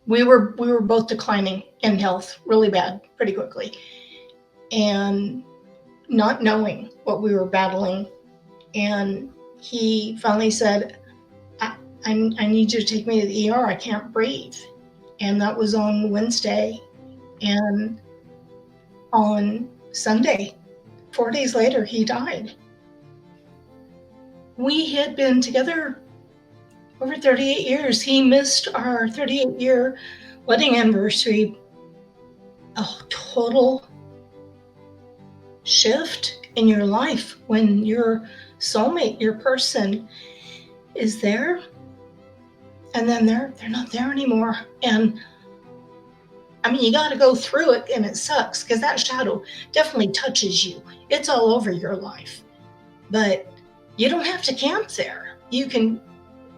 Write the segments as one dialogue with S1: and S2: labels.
S1: we were both declining in health really bad pretty quickly, and not knowing what we were battling. And he finally said, I need you to take me to the ER. I can't breathe. And that was on Wednesday. And on Sunday, 4 days later, he died. We had been together over 38 years. He missed our 38-year wedding anniversary. A total shift in your life when your soulmate, your person, is there, and then they're not there anymore. And I mean, you got to go through it, and it sucks because that shadow definitely touches you. It's all over your life, but you don't have to camp there. You can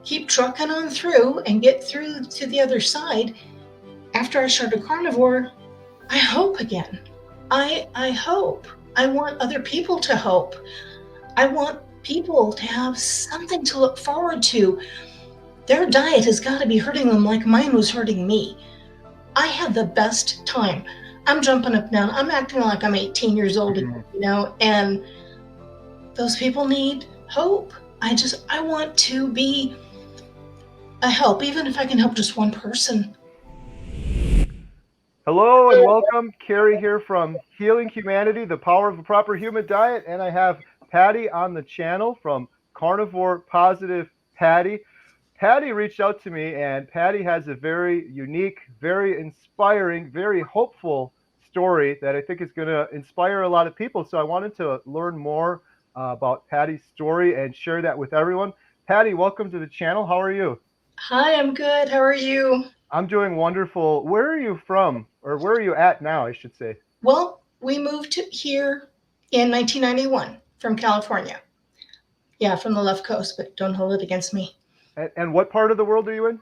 S1: keep trucking on through and get through to the other side. After I started carnivore, I hope again. I hope. I want other people to hope. I want people to have something to look forward to. Their diet has got to be hurting them like mine was hurting me. I had the best time. I'm jumping up now. I'm acting like I'm 18 years old, and those people need hope. I want to be a help, even if I can help just one person.
S2: Hello and welcome. Carrie here from Healing Humanity, the Power of a Proper Human Diet. And I have Patty on the channel from Carnivore Positive Patty. Patty reached out to me, and Patty has a very unique, very inspiring, very hopeful story that I think is going to inspire a lot of people. So I wanted to learn more about Patty's story and share that with everyone. Patty, welcome to the channel. How are you?
S1: Hi, I'm good. How are you?
S2: I'm doing wonderful. Where are you from, or where are you at now, I should say?
S1: Well, we moved here in 1991 from California. Yeah, from the left coast, but don't hold it against me.
S2: And what part of the world are you in?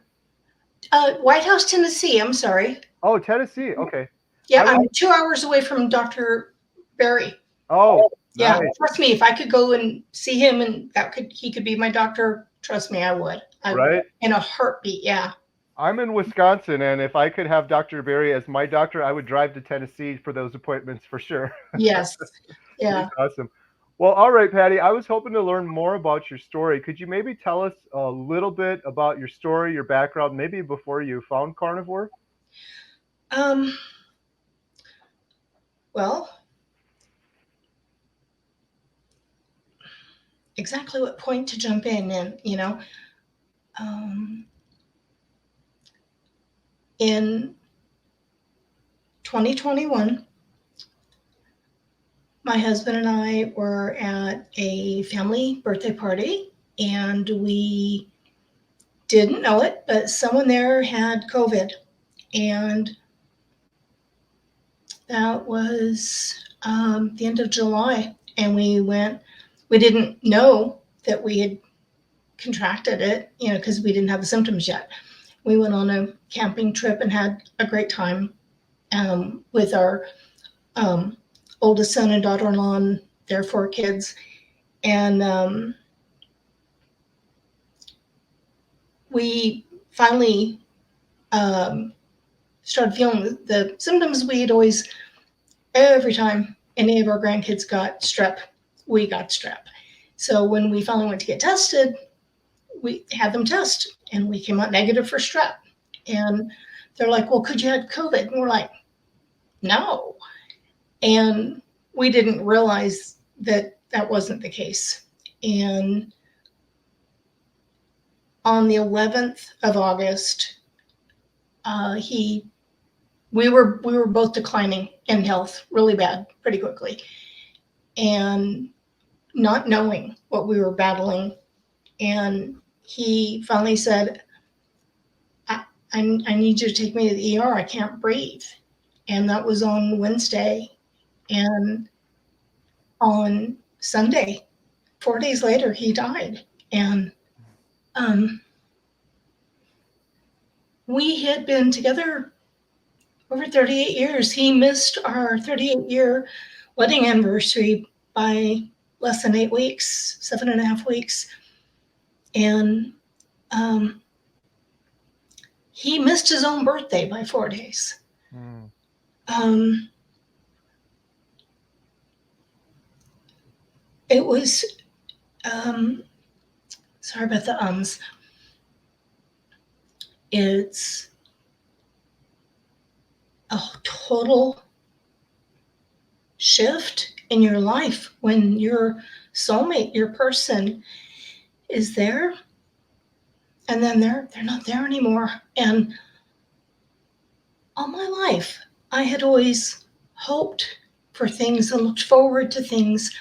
S1: White House, Tennessee. I'm sorry.
S2: Oh, Tennessee. Okay.
S1: Yeah, I'm 2 hours away from Dr. Barry.
S2: Oh,
S1: yeah.
S2: nice.
S1: Trust me, if I could go and see him and he could be my doctor, trust me, I would.
S2: Right?
S1: In a heartbeat, yeah.
S2: I'm in Wisconsin, and if I could have Dr. Barry as my doctor, I would drive to Tennessee for those appointments for sure.
S1: Yes. Yeah.
S2: That's awesome. Well, all right, Patty, I was hoping to learn more about your story. Could you maybe tell us a little bit about your story, your background, maybe before you found carnivore?
S1: Well, exactly what point to jump in, and in 2021, my husband and I were at a family birthday party, and we didn't know it, but someone there had COVID. And that was the end of July. And we didn't know that we had contracted it, because we didn't have the symptoms yet. We went on a camping trip and had a great time with our oldest son and daughter-in-law and their 4 kids. And we finally started feeling the symptoms we had always, every time any of our grandkids got strep, we got strep. So when we finally went to get tested, we had them test, and we came out negative for strep. And they're like, well, could you have COVID? And we're like, no. And we didn't realize that that wasn't the case. And on the 11th of August, we were both declining in health really bad pretty quickly, and not knowing what we were battling. And he finally said, I need you to take me to the ER. I can't breathe. And that was on Wednesday. And on Sunday, 4 days later, he died. And we had been together over 38 years. He missed our 38-year wedding anniversary by less than 8 weeks, 7.5 weeks. And he missed his own birthday by 4 days.
S2: Mm.
S1: Um, it was, sorry about the ums. It's a total shift in your life when your soulmate, your person, is there, and then they're not there anymore. And all my life, I had always hoped for things and looked forward to things.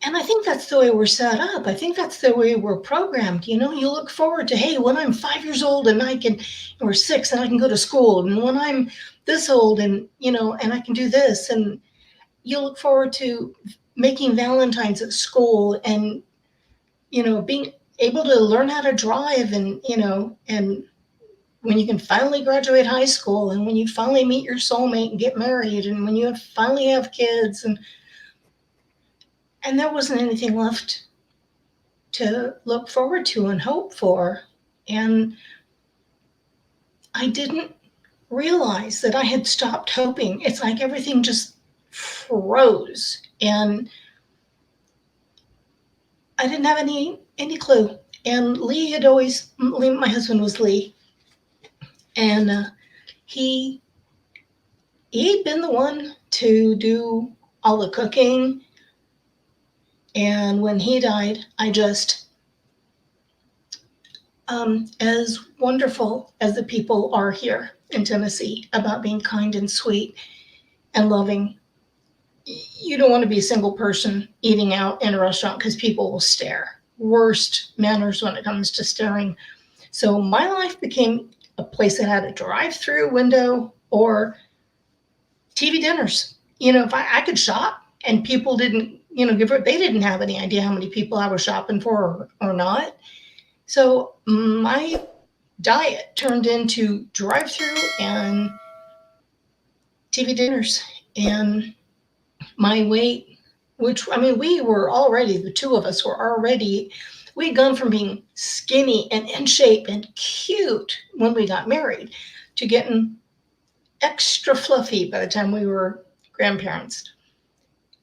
S1: And I think that's the way we're set up. I think that's the way we're programmed. You know, you look forward to, hey, when I'm 5 years old and I can, or 6 and I can go to school, and when I'm this old and, you know, and I can do this. And you look forward to making Valentine's at school and, you know, being able to learn how to drive and, you know, and when you can finally graduate high school and when you finally meet your soulmate and get married and when you finally have kids and there wasn't anything left to look forward to and hope for. And I didn't realize that I had stopped hoping. It's like everything just froze and I didn't have any clue. And Lee had always, my husband was Lee, and he he'd been the one to do all the cooking. And when he died, I just, as wonderful as the people are here in Tennessee about being kind and sweet and loving, you don't want to be a single person eating out in a restaurant because people will stare. Worst manners when it comes to staring. So my life became a place that had a drive-through window or TV dinners. You know, if I could shop and people didn't, you know, they didn't have any idea how many people I was shopping for or not. So my diet turned into drive-through and TV dinners. And my weight, which, I mean, we were already, the two of us were already, we'd gone from being skinny and in shape and cute when we got married to getting extra fluffy by the time we were grandparents.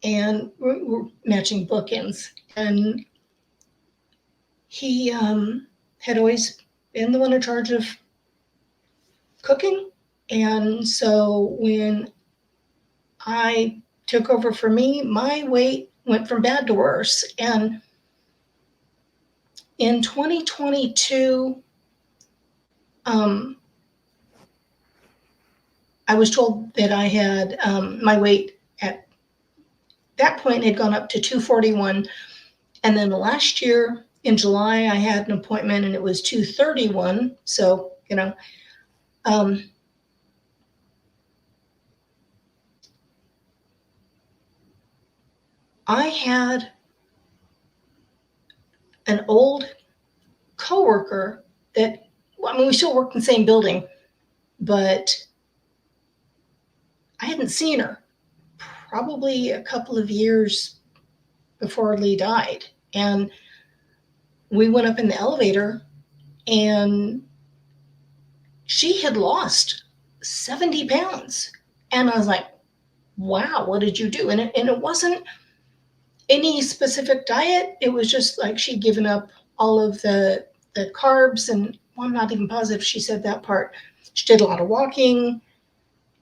S1: And we're matching bookends. And he had always been the one in charge of cooking. And so when I took over for me, my weight went from bad to worse. And in 2022, I was told that I had my weight at that point had gone up to 241. And then last year in July, I had an appointment and it was 231. So, you know, I had an old coworker that, I mean, we still worked in the same building, but I hadn't seen her probably a couple of years before Lee died. And we went up in the elevator and she had lost 70 pounds. And I was like, wow, what did you do? And it wasn't any specific diet. It was just like she'd given up all of the carbs. And well, I'm not even positive she said that part. She did a lot of walking.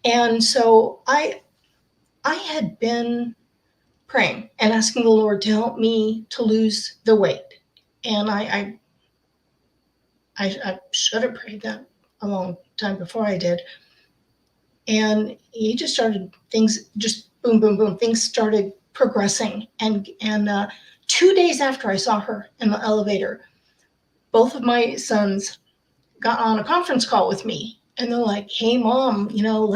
S1: And so I had been praying and asking the Lord to help me to lose the weight. And I should have prayed that a long time before I did. And he just started, things just boom, boom, boom. Things started progressing. And 2 days after I saw her in the elevator, both of my sons got on a conference call with me. And they're like, hey, Mom, you know,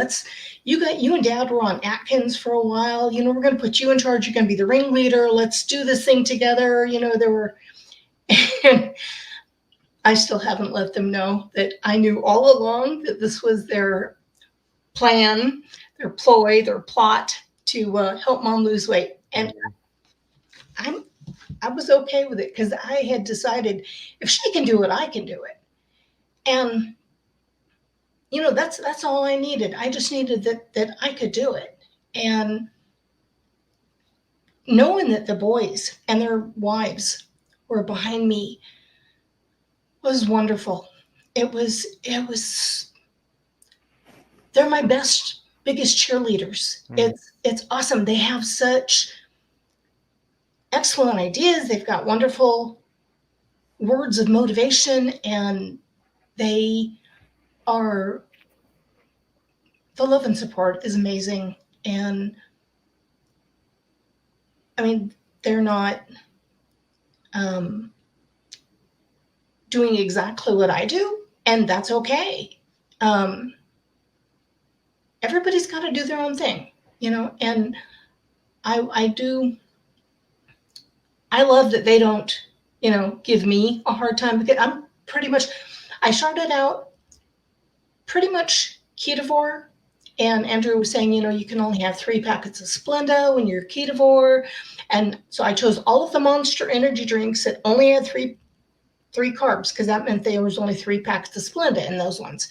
S1: you and Dad were on Atkins for a while. You know, we're going to put you in charge. You're going to be the ringleader. Let's do this thing together. You know, there were, and I still haven't let them know that I knew all along that this was their plan, their ploy, their plot to help Mom lose weight. And I was okay with it because I had decided if she can do it, I can do it. And that's all I needed. I just needed that I could do it. And knowing that the boys and their wives were behind me was wonderful. It was they're my biggest cheerleaders. It's awesome. They have such excellent ideas. They've got wonderful words of motivation, and the love and support is amazing. And I mean, they're not doing exactly what I do, and that's okay. Everybody's got to do their own thing, and I love that they don't, give me a hard time, because I started out pretty much ketovore, and Andrew was saying, you can only have 3 packets of Splenda when you're ketovore. And so I chose all of the Monster energy drinks that only had three carbs, because that meant there was only 3 packets of Splenda in those ones.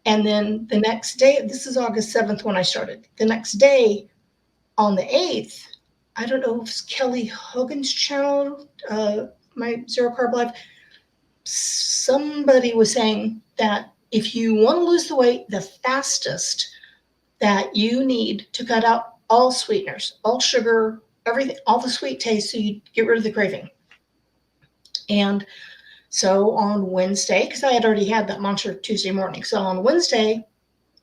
S1: And then the next day, this is August 7th when I started. The next day, on the 8th, I don't know if it's Kelly Hogan's channel, my Zero Carb Life, somebody was saying that if you want to lose the weight, the fastest that you need to cut out all sweeteners, all sugar, everything, all the sweet taste, so you get rid of the craving. And so on Wednesday, because I had already had that Monster Tuesday morning, so on Wednesday,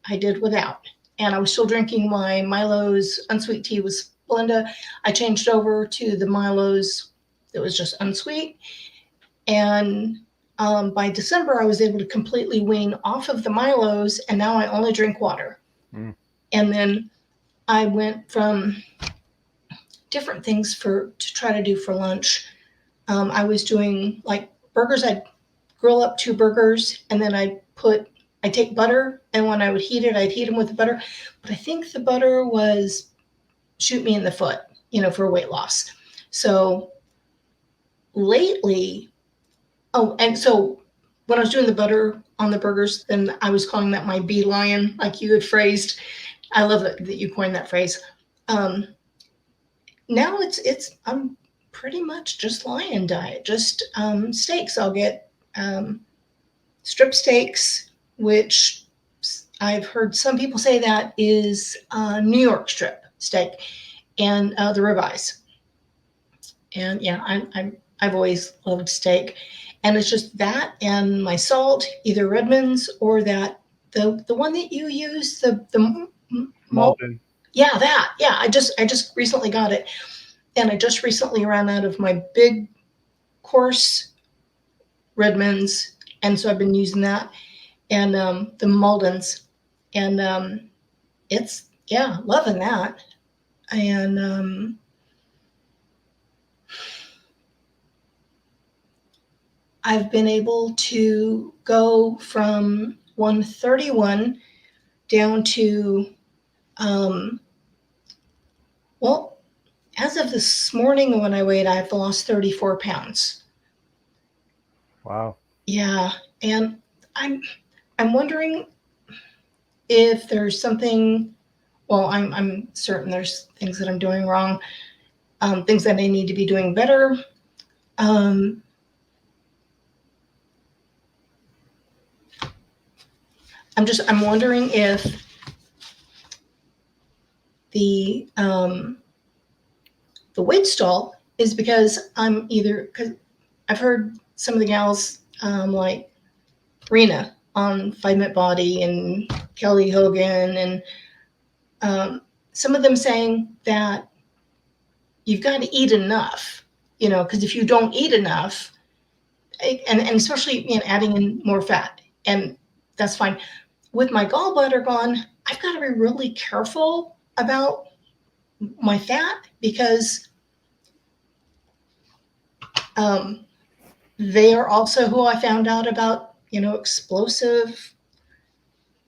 S1: I did without. And I was still drinking my Milo's unsweet tea with Splenda. I changed over to the Milo's that was just unsweet. And by December, I was able to completely wean off of the Milo's, and now I only drink water. And then I went from different things to try to do for lunch. I was doing like burgers. I'd grill up 2 burgers, and then I'd take butter, and when I would heat it, I'd heat them with the butter. But I think the butter was shoot me in the foot, for weight loss. So lately, and so when I was doing the butter on the burgers, then I was calling that my bee lion, like you had phrased. I love that you coined that phrase. Now I'm pretty much just lion diet, just steaks. I'll get strip steaks, which I've heard some people say that is New York strip steak, and the ribeyes. And yeah, I've always loved steak, and it's just that and my salt, either Redmond's or that the one that you use, the
S2: Malton.
S1: Yeah, that. Yeah, I just recently got it, and I just recently ran out of my big coarse Redmond's, and so I've been using that, and the Maldon's, and it's loving that, and I've been able to go from 131 down to well, as of this morning when I weighed, I've lost 34 pounds.
S2: Wow.
S1: Yeah, and I'm wondering if there's something. Well, I'm certain there's things that I'm doing wrong, things that I need to be doing better. I'm wondering if the weight stall is because because I've heard some of the gals like Rena on 5 Minute Body and Kelly Hogan, and some of them saying that you've got to eat enough, because if you don't eat enough, and especially adding in more fat, and that's fine. With my gallbladder gone, I've got to be really careful about my fat, because they are also who I found out about, explosive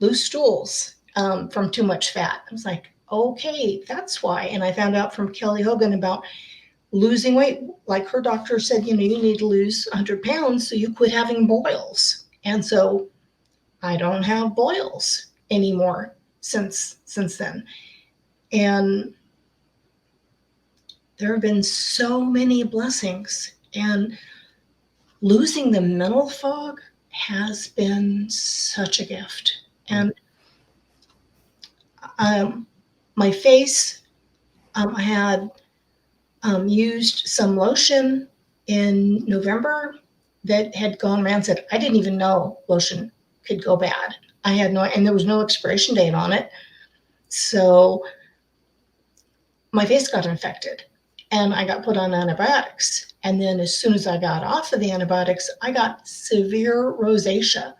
S1: loose stools from too much fat. I was like, okay, that's why. And I found out from Kelly Hogan about losing weight. Like her doctor said, you need to lose 100 pounds so you quit having boils. And so I don't have boils anymore since then. And there have been so many blessings, and losing the mental fog has been such a gift. And my face, I had used some lotion in November that had gone rancid. I didn't even know lotion could go bad. I had no, and there was no expiration date on it. So my face got infected and I got put on antibiotics. And then as soon as I got off of the antibiotics, I got severe rosacea.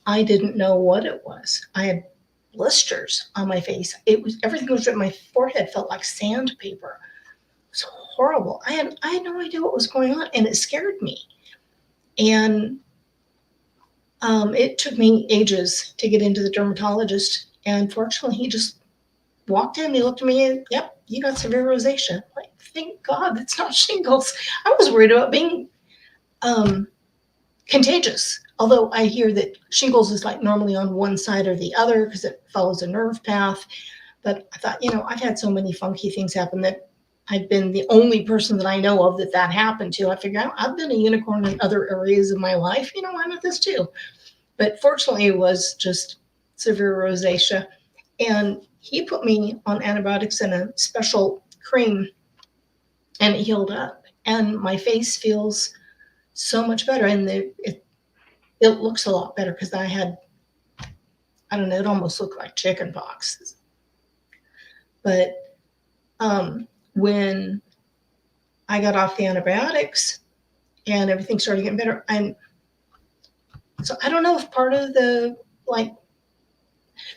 S1: I didn't know what it was. I had blisters on my face. It was, everything was, my forehead felt like sandpaper. It was horrible. I had no idea what was going on, and it scared me. And it took me ages to get into the dermatologist. And fortunately, he just walked in, he looked at me, and yep, you got severe rosacea. Like, thank God that's not shingles. I was worried about being contagious. Although I hear that shingles is like normally on one side or the other because it follows a nerve path. But I thought, I've had so many funky things happen that I've been the only person that I know of that happened to. I figured I've been a unicorn in other areas of my life. Why not this too? But fortunately, it was just severe rosacea. And he put me on antibiotics and a special cream, and it healed up. And my face feels so much better. And it looks a lot better because I had, I don't know, it almost looked like chicken pox. But when I got off the antibiotics and everything started getting better, so I don't know if part of the, like,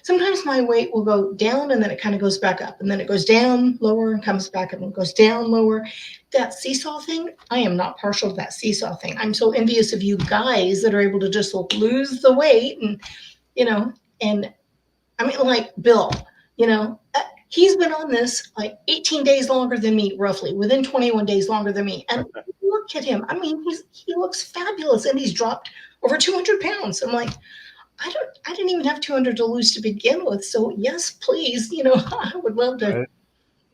S1: sometimes my weight will go down and then it kind of goes back up, and then it goes down lower and comes back up and goes down lower. That seesaw thing, I am not partial to that seesaw thing. I'm so envious of you guys that are able to just lose the weight and, and I mean, like Bill, he's been on this like 18 days longer than me, roughly, within 21 days longer than me. And look at him. I mean, he looks fabulous, and he's dropped over 200 pounds. I'm like, I didn't even have 200 to lose to begin with. So yes, please, I would love to,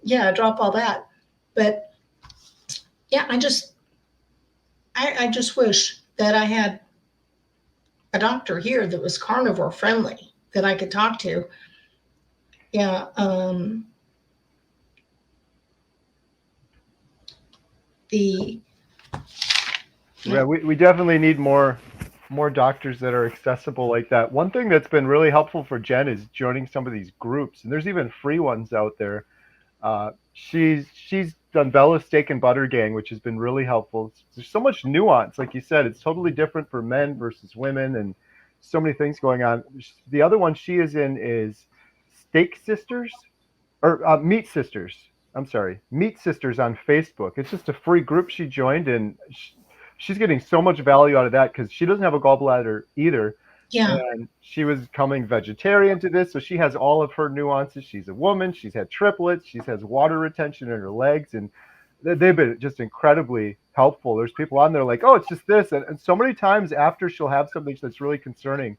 S1: right, drop all that. But yeah, I just wish that I had a doctor here that was carnivore friendly that I could talk to. Yeah.
S2: We definitely need more doctors that are accessible like that. One thing that's been really helpful for Jen is joining some of these groups, and there's even free ones out there. She's done Bella's Steak and Butter Gang, which has been really helpful. There's so much nuance, like you said, it's totally different for men versus women, and so many things going on. The other one she is in is Steak Sisters, or Meat Sisters. I'm sorry, Meat Sisters on Facebook. It's just a free group she joined, and she's getting so much value out of that because she doesn't have a gallbladder either.
S1: Yeah.
S2: And she was coming vegetarian to this, so she has all of her nuances. She's a woman. She's had triplets. She has water retention in her legs, and they've been just incredibly helpful. There's people on there like, oh, it's just this, and so many times after she'll have something that's really concerning,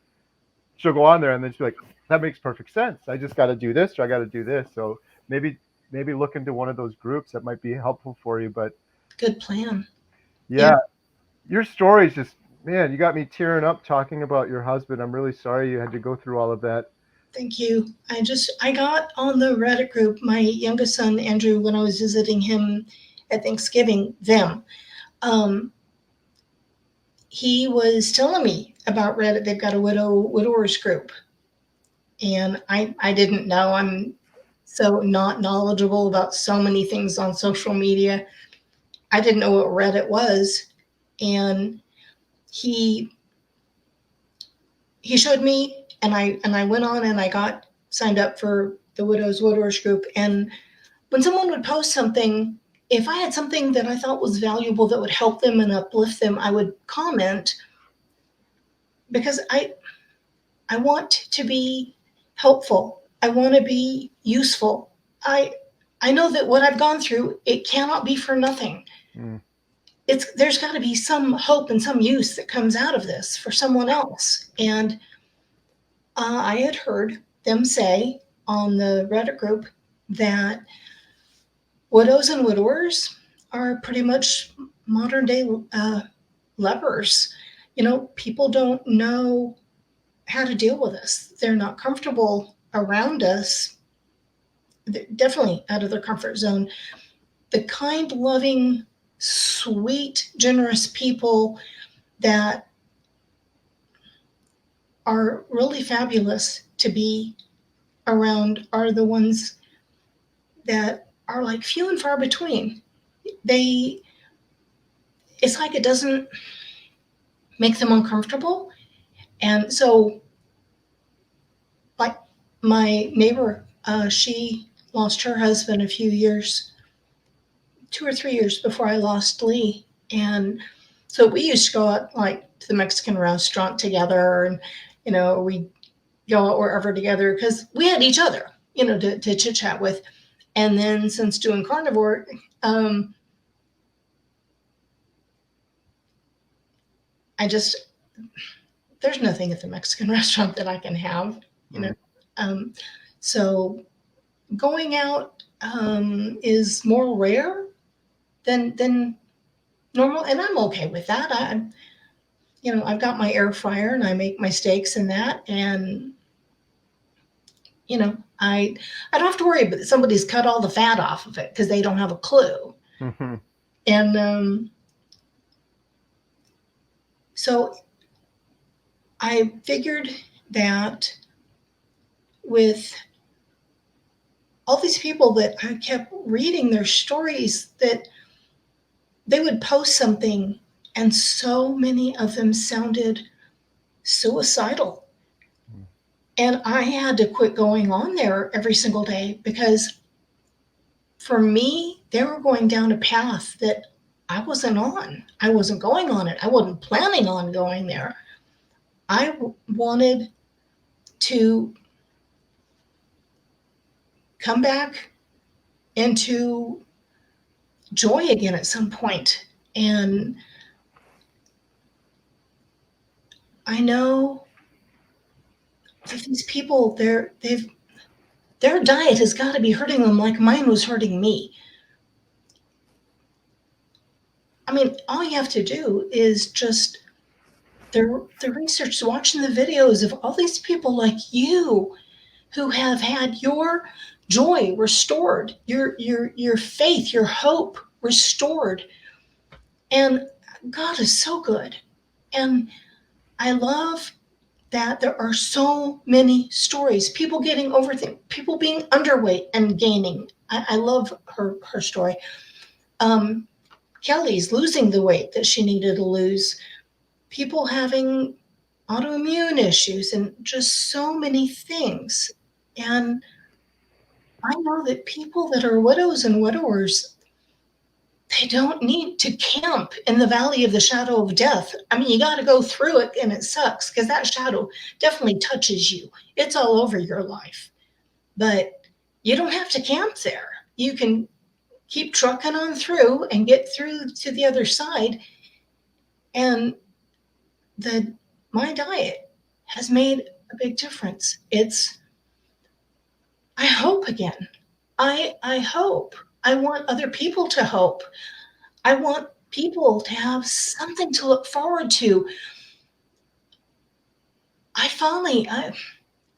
S2: she'll go on there and then she'll be like, that makes perfect sense. I just got to do this, or I got to do this. So maybe look into one of those groups that might be helpful for you. But
S1: good plan.
S2: Yeah. Your story is just, man, you got me tearing up talking about your husband. I'm really sorry you had to go through all of that.
S1: Thank you. I got on the Reddit group, my youngest son, Andrew, when I was visiting him at Thanksgiving, he was telling me about Reddit. They've got a widowers group. And I didn't know. I'm so not knowledgeable about so many things on social media. I didn't know what Reddit was. And he showed me, and I went on and I got signed up for the widowers group. And when someone would post something, if I had something that I thought was valuable that would help them and uplift them, I would comment, because I want to be helpful. I want to be useful. I know that what I've gone through, it cannot be for nothing. there's got to be some hope and some use that comes out of this for someone else. And I had heard them say on the Reddit group that widows and widowers are pretty much modern day lepers. People don't know how to deal with us. They're not comfortable around us. They're definitely out of their comfort zone. The kind, loving, sweet, generous people that are really fabulous to be around are the ones that are like few and far between. It's like it doesn't make them uncomfortable. And so, like my neighbor, she lost her husband a few years, 2 or 3 years before I lost Lee. And so we used to go out like to the Mexican restaurant together, and we go out wherever together because we had each other, to chit chat with. And then since doing carnivore, there's nothing at the Mexican restaurant that I can have, so going out is more rare than normal, and I'm okay with that. I've got my air fryer and I make my steaks in that, and I don't have to worry about somebody's cut all the fat off of it because they don't have a clue.
S2: Mm-hmm.
S1: And so I figured that with all these people that I kept reading their stories, that they would post something and so many of them sounded suicidal. And I had to quit going on there every single day because for me, they were going down a path that I wasn't on. I wasn't going on it. I wasn't planning on going there. I wanted to come back into joy again at some point. And I know that these people, their diet has got to be hurting them like mine was hurting me. I mean, all you have to do is just the research, watching the videos of all these people like you who have had your joy restored, your faith, your hope restored. And God is so good. And I love that there are so many stories. People getting over things, people being underweight and gaining. I love her story. Kelly's losing the weight that she needed to lose. People having autoimmune issues and just so many things. And I know that people that are widows and widowers, they don't need to camp in the valley of the shadow of death. I mean, you got to go through it, and it sucks because that shadow definitely touches you. It's all over your life. But you don't have to camp there. You can keep trucking on through and get through to the other side. And my diet has made a big difference. I hope again. I hope. I want other people to hope. I want people to have something to look forward to.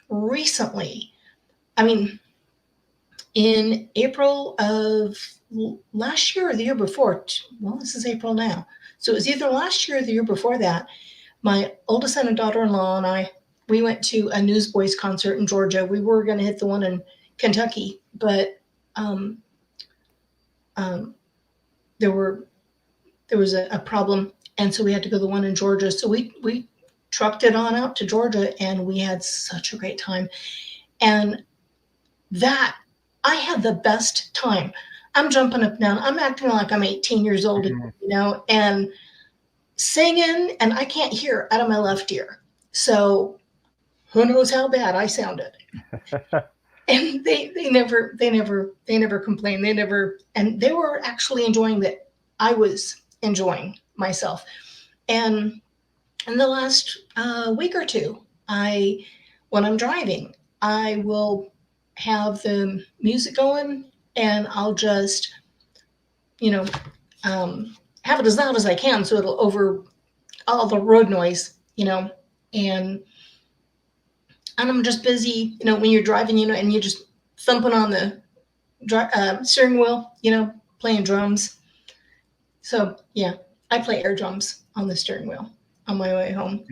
S1: Recently, in April of last year or the year before, well, this is April now. So it was either last year or the year before that, my oldest son and daughter-in-law and we went to a Newsboys concert in Georgia. We were going to hit the one in Kentucky, but there was a problem, and so we had to go to the one in Georgia. So we trucked it on out to Georgia, and we had such a great time. And that, I had the best time. I'm jumping up and down. I'm acting like I'm 18 years old, and singing, and I can't hear out of my left ear. So who knows how bad I sounded. And they never complained. And they were actually enjoying that I was enjoying myself. And in the last week or two, when I'm driving, I will have the music going, and I'll just, you know, have it as loud as I can so it'll over all the road noise, and I'm just busy, when you're driving, and you're just thumping on the steering wheel, playing drums. So yeah, I play air drums on the steering wheel on my way home.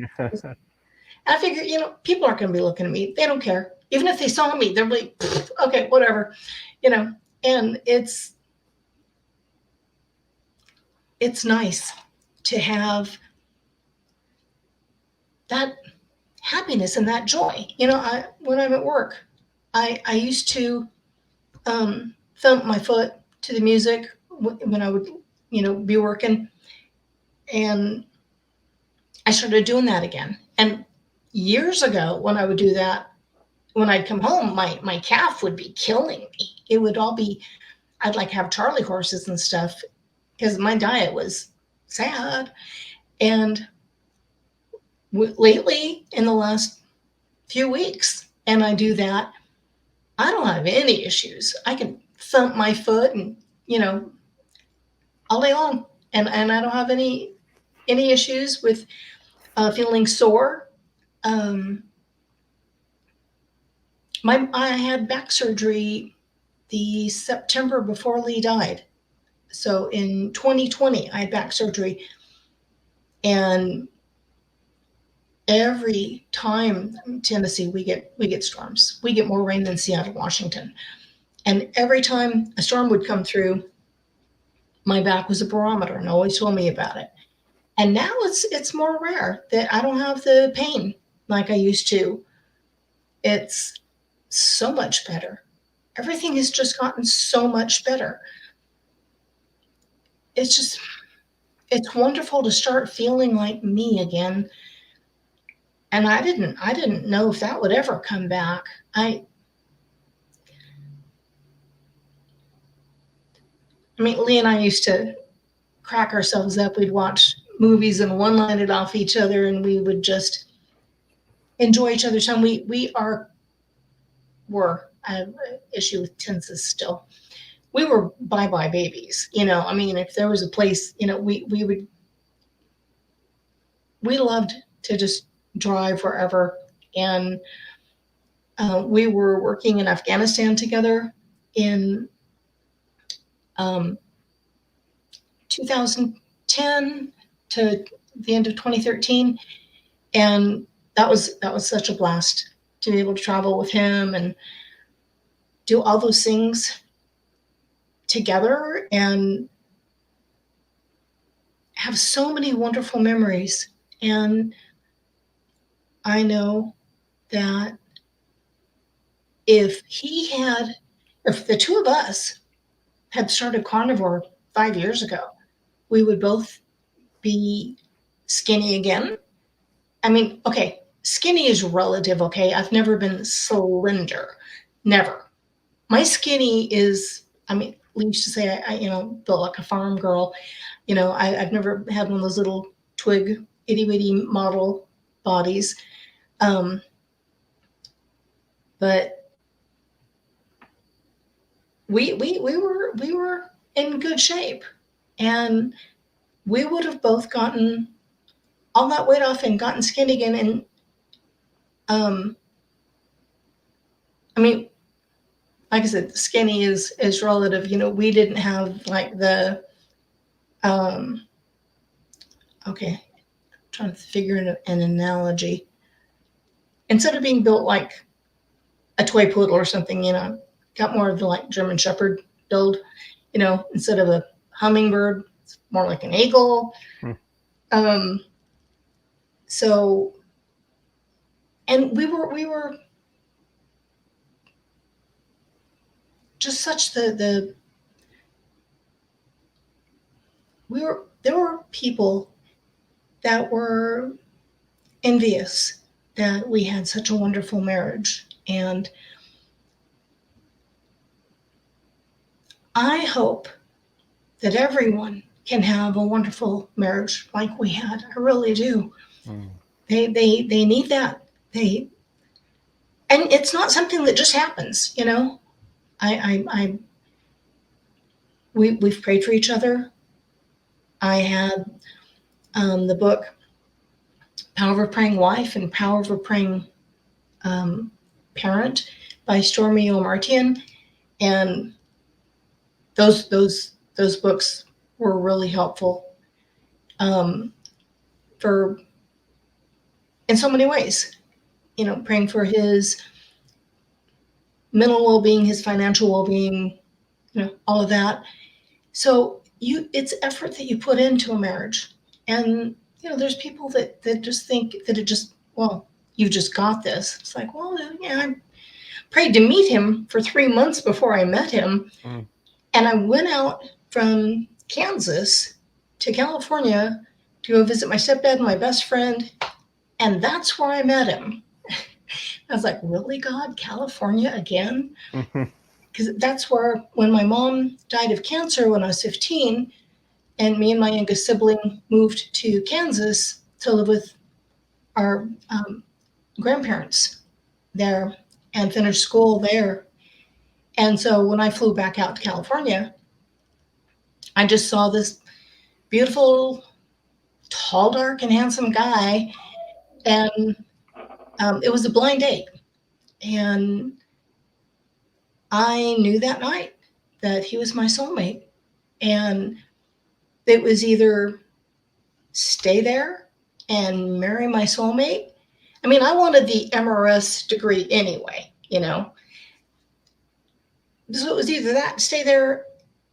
S1: I figure, people aren't going to be looking at me. They don't care. Even if they saw me, they're like, okay, whatever, and it's nice to have that happiness and that joy. When I'm at work, I used to thump my foot to the music when I would, be working, and I started doing that again. And years ago, when I would do that, when I'd come home, my calf would be killing me. It would all be, I'd like have Charlie horses and stuff because my diet was sad. And lately, in the last few weeks, and I do that, I don't have any issues. I can thump my foot and, all day long. And I don't have any issues with feeling sore. I had back surgery the September before Lee died. So in 2020, I had back surgery, and every time in Tennessee we get storms. We get more rain than Seattle, Washington. And every time a storm would come through, my back was a barometer and always told me about it. And now it's more rare that I don't have the pain like I used to. It's so much better. Everything has just gotten so much better. It's wonderful to start feeling like me again. And I didn't know if that would ever come back. I mean, Lee and I used to crack ourselves up. We'd watch movies and one-lined off each other, and we would just enjoy each other's time. I have an issue with tenses still. We were bye-bye babies. I mean, if there was a place, we loved to just drive wherever. And we were working in Afghanistan together in 2010 to the end of 2013, and that was such a blast to be able to travel with him and do all those things together and have so many wonderful memories. And I know that if the two of us had started Carnivore 5 years ago, we would both be skinny again. I mean, okay, skinny is relative, okay? I've never been slender. Never. My skinny is, I mean, we used to say I built like a farm girl. I've never had one of those little twig itty bitty model bodies. But we were in good shape, and we would have both gotten all that weight off and gotten skinny again. And I mean, like I said, skinny is relative. We didn't have like the okay, I'm trying to figure an analogy. Instead of being built like a toy poodle or something, got more of the like German Shepherd build. Instead of a hummingbird, it's more like an eagle. So, and we were just such there were people that were envious that we had such a wonderful marriage. And I hope that everyone can have a wonderful marriage like we had. I really do.
S2: Mm.
S1: They need that. And it's not something that just happens, you know. We've prayed for each other. I had the book Power of a Praying Wife and Power of a Praying Parent by Stormy O'Martian, and those books were really helpful for in so many ways. You know, praying for his mental well-being, his financial well-being, you know, all of that. So it's effort that you put into a marriage, and you know, there's people that just think that it just, well, you just got this. It's like, well, yeah, I prayed to meet him for 3 months before I met him, and I went out from Kansas to California to go visit my stepdad and my best friend, and that's where I met him. I was like, really, God, California again? Because that's where, when my mom died of cancer when I was 15, and me and my youngest sibling moved to Kansas to live with our grandparents there and finish school there. And so when I flew back out to California, I just saw this beautiful, tall, dark, and handsome guy. And it was a blind date. And I knew that night that he was my soulmate. And it was either stay there and marry my soulmate. I mean, I wanted the MRS degree anyway, you know. So it was either that, stay there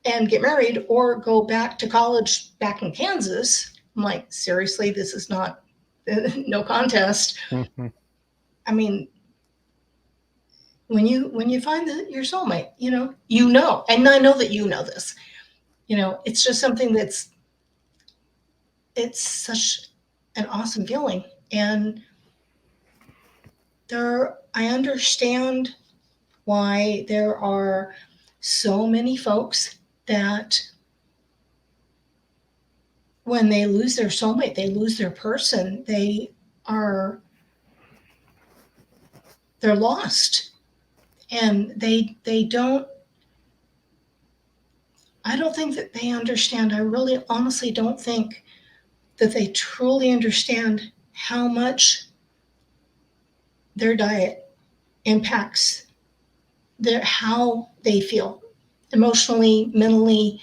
S1: and get married, or go back to college back in Kansas. I'm like, seriously, this is not no contest. I mean, when you find your soulmate, you know, and I know that you know this. You know, it's just something it's such an awesome feeling. And I understand why there are so many folks that when they lose their soulmate, they lose their person, they're lost. And they don't, I don't think that they understand. I really honestly don't think that they truly understand how much their diet impacts how they feel emotionally, mentally.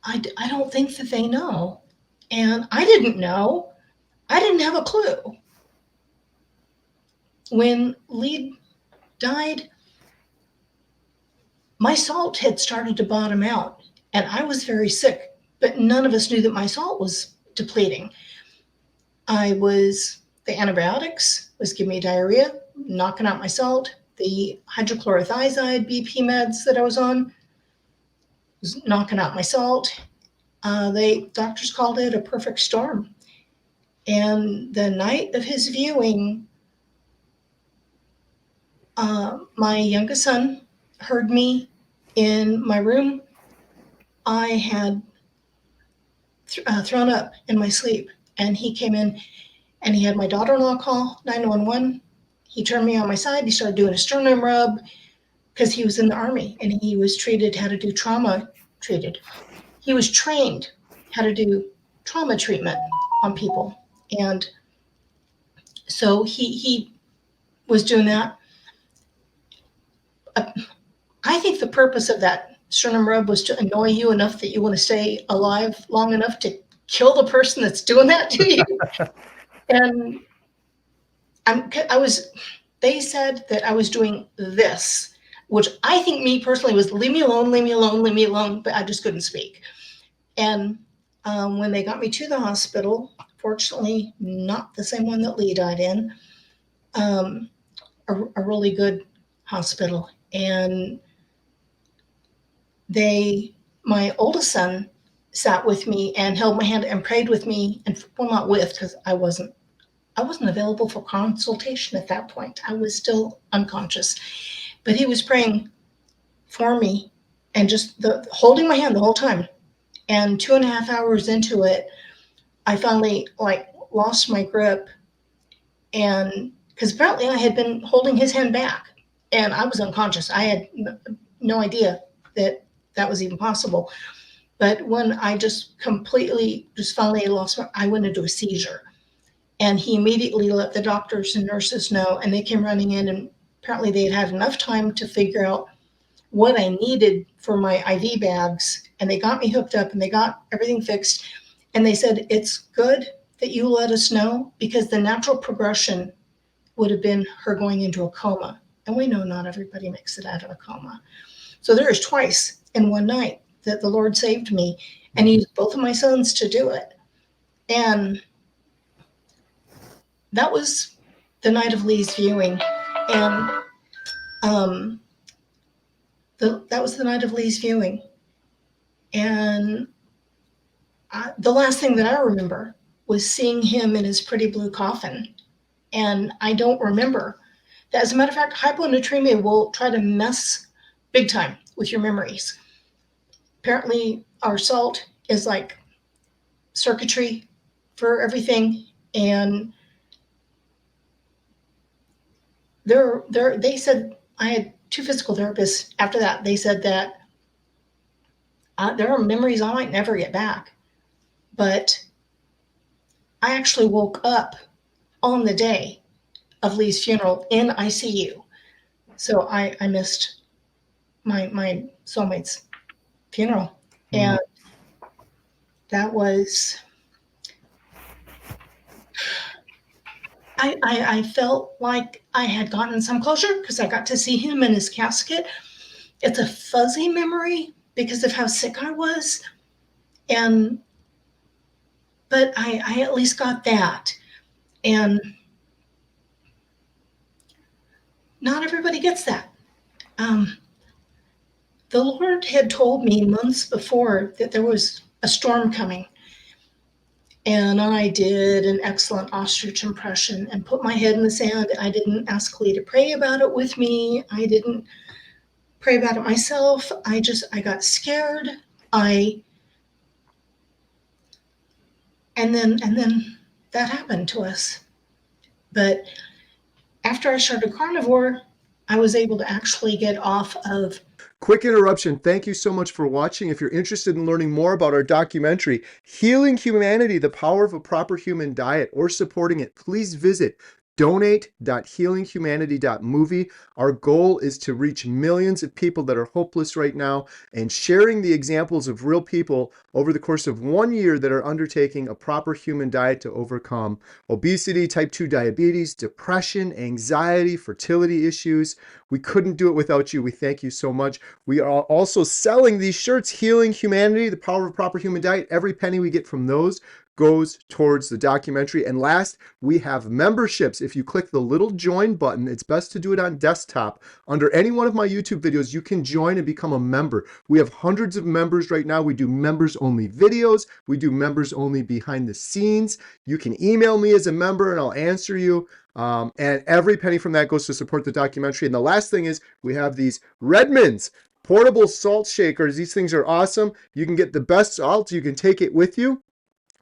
S1: I don't think that they know. And I didn't know. I didn't have a clue. When Lee died, my salt had started to bottom out, and I was very sick, but none of us knew that my salt was depleting. The antibiotics was giving me diarrhea, knocking out my salt. The hydrochlorothiazide BP meds that I was on was knocking out my salt. Doctors called it a perfect storm. And the night of his viewing, my youngest son heard me in my room. I had thrown up in my sleep, and he came in, and he had my daughter-in-law call 911. He turned me on my side. He started doing a sternum rub because he was in the Army, and he was treated how to do He was trained how to do trauma treatment on people. And so he was doing that. I think the purpose of that sternum rub was to annoy you enough that you want to stay alive long enough to kill the person that's doing that to you. And they said that I was doing this, which I think, me personally, was leave me alone, leave me alone, leave me alone, but I just couldn't speak. And when they got me to the hospital, fortunately not the same one that Lee died in, a really good hospital. And my oldest son sat with me and held my hand and prayed with me, and well, not with, because I wasn't available for consultation at that point. I was still unconscious, but he was praying for me and just holding my hand the whole time. And 2.5 hours into it, I finally lost my grip, and because apparently I had been holding his hand back and I was unconscious. I had no idea that that was even possible. But when I just completely, just finally lost, I went into a seizure. And he immediately let the doctors and nurses know, and they came running in, and apparently they had had enough time to figure out what I needed for my IV bags, and they got me hooked up and they got everything fixed. And they said, it's good that you let us know, because the natural progression would have been her going into a coma. And we know not everybody makes it out of a coma. So there is twice in one night that the Lord saved me, and He used both of my sons to do it. And that was the night of Lee's viewing. And that was the night of Lee's viewing. And the last thing that I remember was seeing him in his pretty blue coffin. And I don't remember. As a matter of fact, hyponatremia will try to mess big time with your memories. Apparently, our salt is like circuitry for everything. And they said, I had 2 physical therapists after that. They said that there are memories I might never get back. But I actually woke up on the day of Lee's funeral in ICU. So I missed my soulmate's funeral. And that was, I felt like I had gotten some closure because I got to see him in his casket. It's a fuzzy memory because of how sick I was. But I at least got that. And not everybody gets that. The Lord had told me months before that there was a storm coming. And I did an excellent ostrich impression and put my head in the sand. I didn't ask Lee to pray about it with me. I didn't pray about it myself. I got scared. And then that happened to us. But after I started carnivore, I was able to actually get off of.
S3: Quick interruption. Thank you so much for watching. If you're interested in learning more about our documentary, Healing Humanity, The Power of a Proper Human Diet, or supporting it, please visit donate.healinghumanity.movie. Our goal is to reach millions of people that are hopeless right now, and sharing the examples of real people over the course of 1 year that are undertaking a proper human diet to overcome obesity, type 2 diabetes, depression, anxiety, fertility issues. We couldn't do it without you. We thank you so much. We are also selling these shirts, Healing Humanity, The Power of a Proper Human Diet. Every penny we get from those goes towards the documentary. And last, we have memberships. If you click the little join button, it's best to do it on desktop. Under any one of my YouTube videos, you can join and become a member. We have hundreds of members right now. We do members only videos. We do members only behind the scenes. You can email me as a member and I'll answer you. And every penny from that goes to support the documentary. And the last thing is we have these Redmond's portable salt shakers. These things are awesome. You can get the best salt. You can take it with you.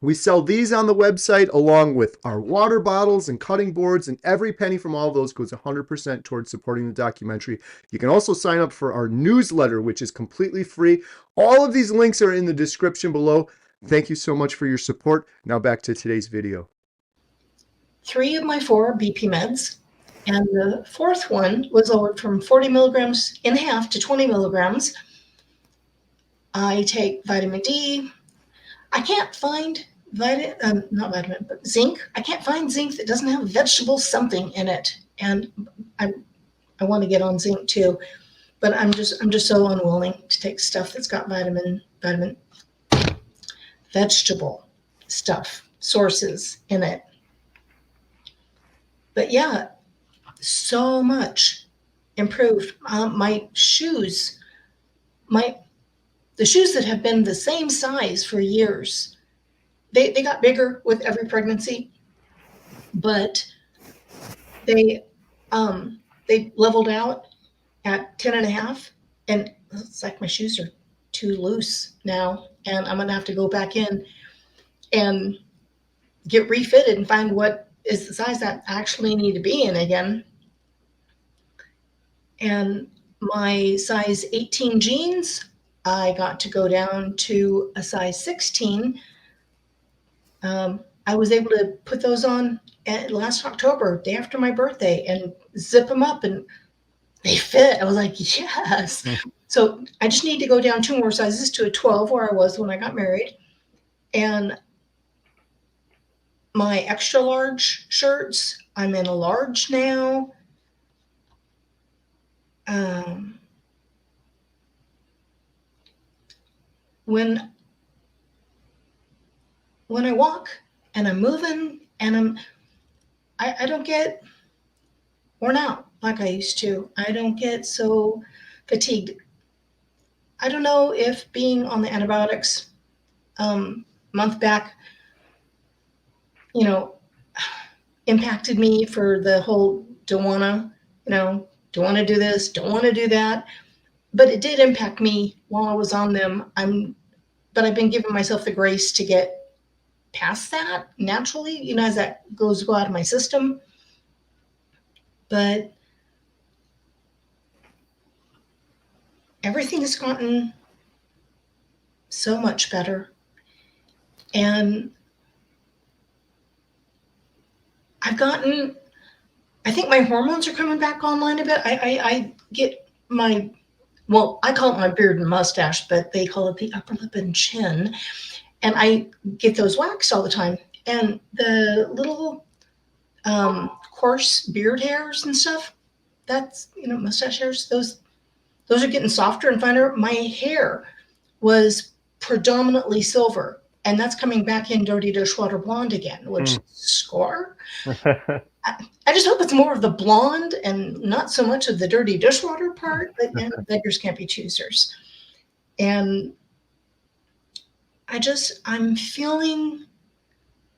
S3: We sell these on the website along with our water bottles and cutting boards, and every penny from all of those goes 100% towards supporting the documentary. You can also sign up for our newsletter, which is completely free. All of these links are in the description below. Thank you so much for your support. Now back to today's video.
S1: 3 of my 4 BP meds, and the 4th one was lowered from 40 milligrams in half to 20 milligrams. I take vitamin D. I can't find zinc. I can't find zinc that doesn't have vegetable something in it. And I want to get on zinc too, but I'm just so unwilling to take stuff that's got vegetable stuff, sources in it. But yeah, so much improved. My shoes, the shoes that have been the same size for years, they got bigger with every pregnancy, but they leveled out at 10 and a half, and it's like my shoes are too loose now, and I'm going to have to go back in and get refitted and find what is the size that I actually need to be in again. And my size 18 jeans, I got to go down to a size 16. I was able to put those on last October, day after my birthday, and zip them up, and they fit. I was like, yes. So I just need to go down 2 more sizes to a 12 where I was when I got married. And my extra large shirts, I'm in a large now. When I walk and I'm moving and I don't get worn out like I used to. I don't get so fatigued. I don't know if being on the antibiotics month back, impacted me for the whole don't wanna do this, don't wanna do that. But it did impact me while I was on them. But I've been giving myself the grace to get past that naturally, as that go out of my system. But everything has gotten so much better. And I think my hormones are coming back online a bit. I get I call it my beard and mustache, but they call it the upper lip and chin. And I get those waxed all the time. And the little coarse beard hairs and stuff, that's, mustache hairs, those are getting softer and finer. My hair was predominantly silver, and that's coming back in dirty dishwater blonde again, which score. I just hope it's more of the blonde and not so much of the dirty dishwater part, but beggars can't be choosers. And I'm feeling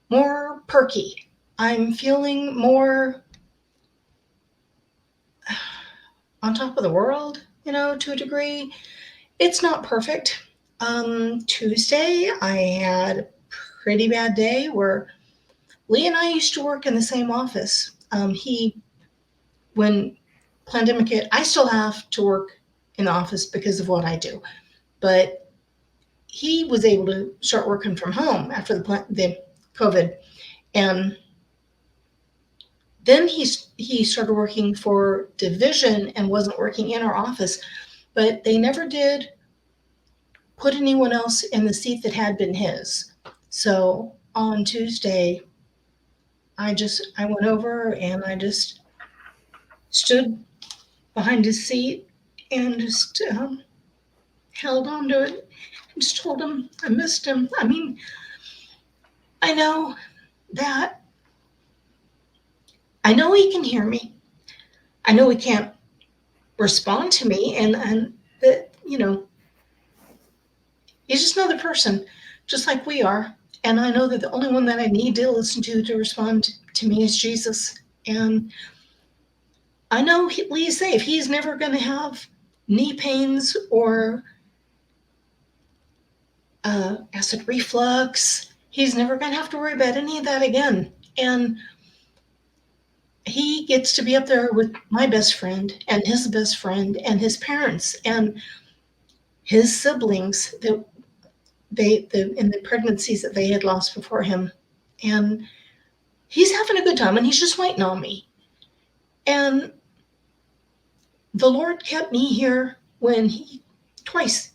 S1: more perky. I'm feeling more on top of the world, to a degree. It's not perfect. Tuesday, I had a pretty bad day where Lee and I used to work in the same office. When pandemic hit, I still have to work in the office because of what I do, but he was able to start working from home after the COVID, and then he started working for division and wasn't working in our office, but they never did put anyone else in the seat that had been his. So on Tuesday, I went over and I just stood behind his seat and just held on to it and just told him I missed him. I mean, I know he can hear me. I know he can't respond to me, and that, he's just another person, just like we are. And I know that the only one that I need to listen to respond to me is Jesus. And I know Lee's safe. He's never going to have knee pains or acid reflux. He's never going to have to worry about any of that again. And he gets to be up there with my best friend and his best friend and his parents and his siblings that in the pregnancies that they had lost before him. And he's having a good time, and he's just waiting on me. And the Lord kept me here when twice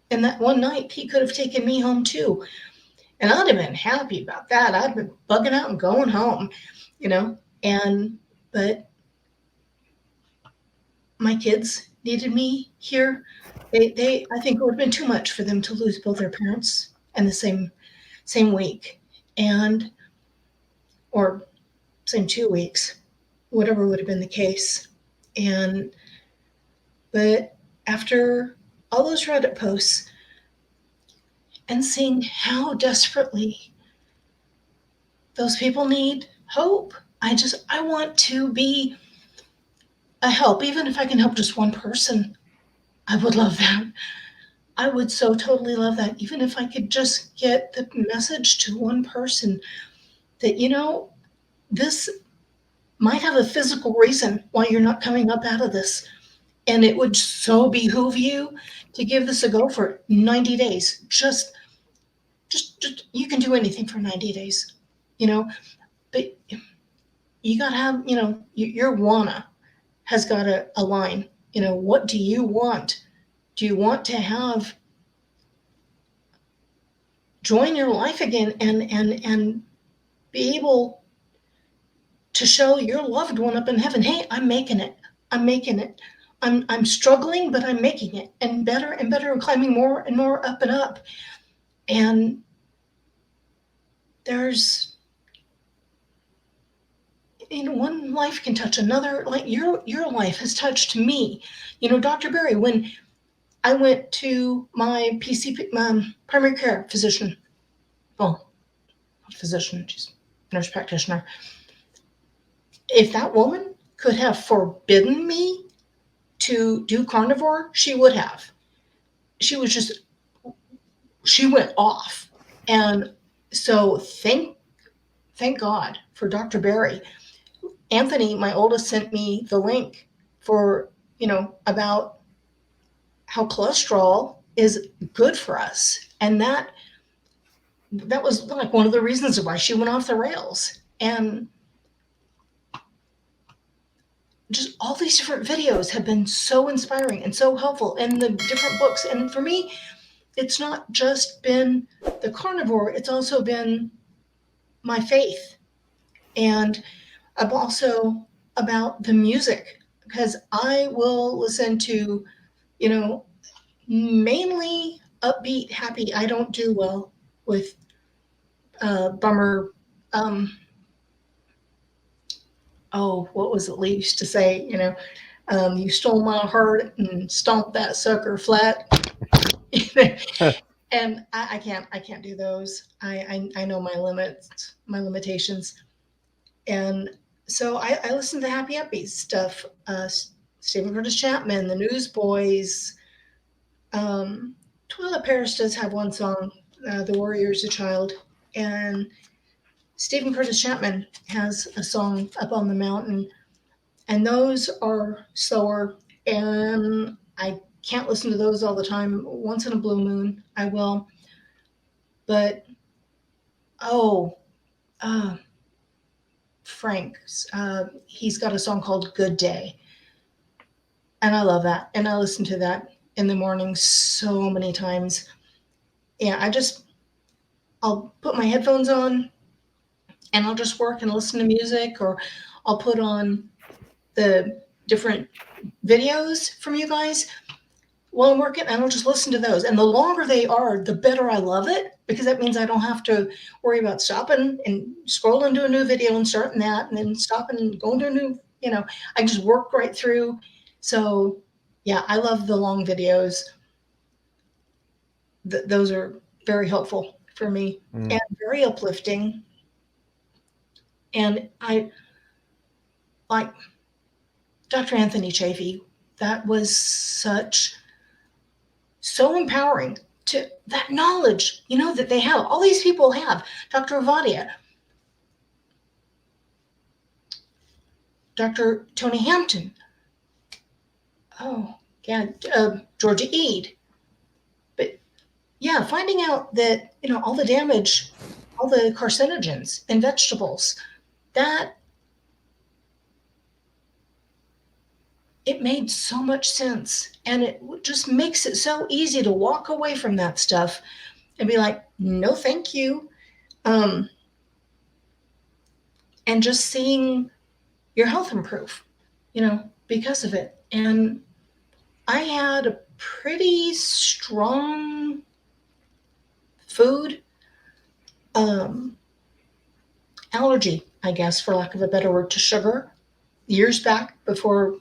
S1: in that one night, he could have taken me home too. And I'd have been happy about that. I'd been bugging out and going home, but my kids needed me here. I think it would have been too much for them to lose both their parents in the same week, or same 2 weeks, whatever would have been the case. But after all those Reddit posts and seeing how desperately those people need hope, I want to be a help, even if I can help just one person. I would love that. I would so totally love that. Even if I could just get the message to one person that, this might have a physical reason why you're not coming up out of this. And it would so behoove you to give this a go for 90 days. Just you can do anything for 90 days, but you got to have, your wanna has got to align. What do you want? Do you want to have joy in your life again and be able to show your loved one up in heaven, hey, I'm making it. I'm making it. I'm struggling, but I'm making it, and better and climbing more and more up and up. And there's, one life can touch another. Like your life has touched me. Dr. Berry, when I went to my PCP, my primary care physician, well, not physician, she's nurse practitioner. If that woman could have forbidden me to do carnivore, she would have. She went off. And so thank God for Dr. Berry. Anthony, my oldest, sent me the link for, about how cholesterol is good for us. And that was like one of the reasons why she went off the rails. And just all these different videos have been so inspiring and so helpful, and the different books. And for me, it's not just been the carnivore, it's also been my faith. And I'm also about the music, because I will listen to, mainly upbeat, happy. I don't do well with bummer. What was it Lee used to say? You stole my heart and stomped that sucker flat. And I can't do those. I know my limits, my limitations. And so I listen to the happy upbeat stuff. Stephen Curtis Chapman, the Newsboys. Twila Paris does have one song, The Warrior's a Child. And Stephen Curtis Chapman has a song, Up on the Mountain. And those are slower. And I can't listen to those all the time. Once in a blue moon, I will. But, Frank, he's got a song called Good Day. And I love that. And I listen to that in the morning so many times. Yeah, I'll put my headphones on and I'll just work and listen to music, or I'll put on the different videos from you guys while I'm working, and I'll just listen to those. And the longer they are, the better I love it, because that means I don't have to worry about stopping and scrolling to a new video and starting that, and then stopping and going to a new, I just work right through. So yeah, I love the long videos. Those are very helpful for me and very uplifting. And I like Dr. Anthony Chaffee. That was so empowering, to that knowledge, that they have. All these people have. Dr. Avadia, Dr. Tony Hampton. Oh, yeah, Georgia Eade. But yeah, finding out that, all the damage, all the carcinogens in vegetables, that it made so much sense. And it just makes it so easy to walk away from that stuff and be like, no, thank you. And just seeing your health improve, because of it. And I had a pretty strong food allergy, I guess, for lack of a better word, to sugar years back, before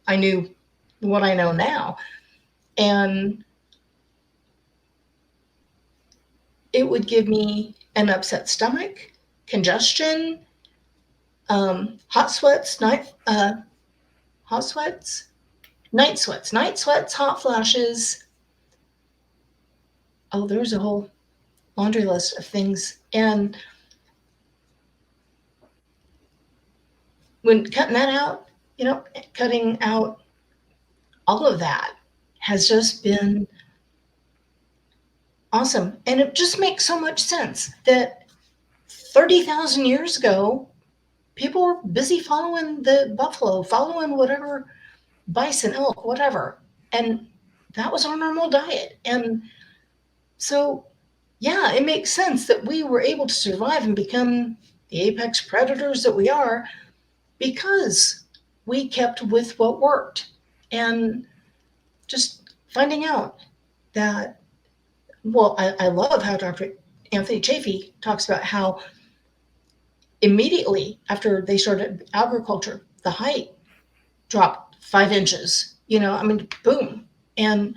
S1: I knew what I know now. And it would give me an upset stomach, congestion, hot sweats, night sweats, hot flashes, oh, there's a whole laundry list of things. And when cutting that out, cutting out all of that has just been awesome. And it just makes so much sense that 30,000 years ago, people were busy following the buffalo, following whatever, bison, elk, whatever. And that was our normal diet. And so, yeah, it makes sense that we were able to survive and become the apex predators that we are because we kept with what worked. And just finding out that, well, I love how Dr. Anthony Chaffee talks about how immediately after they started agriculture, the height dropped 5 inches. I mean, boom. And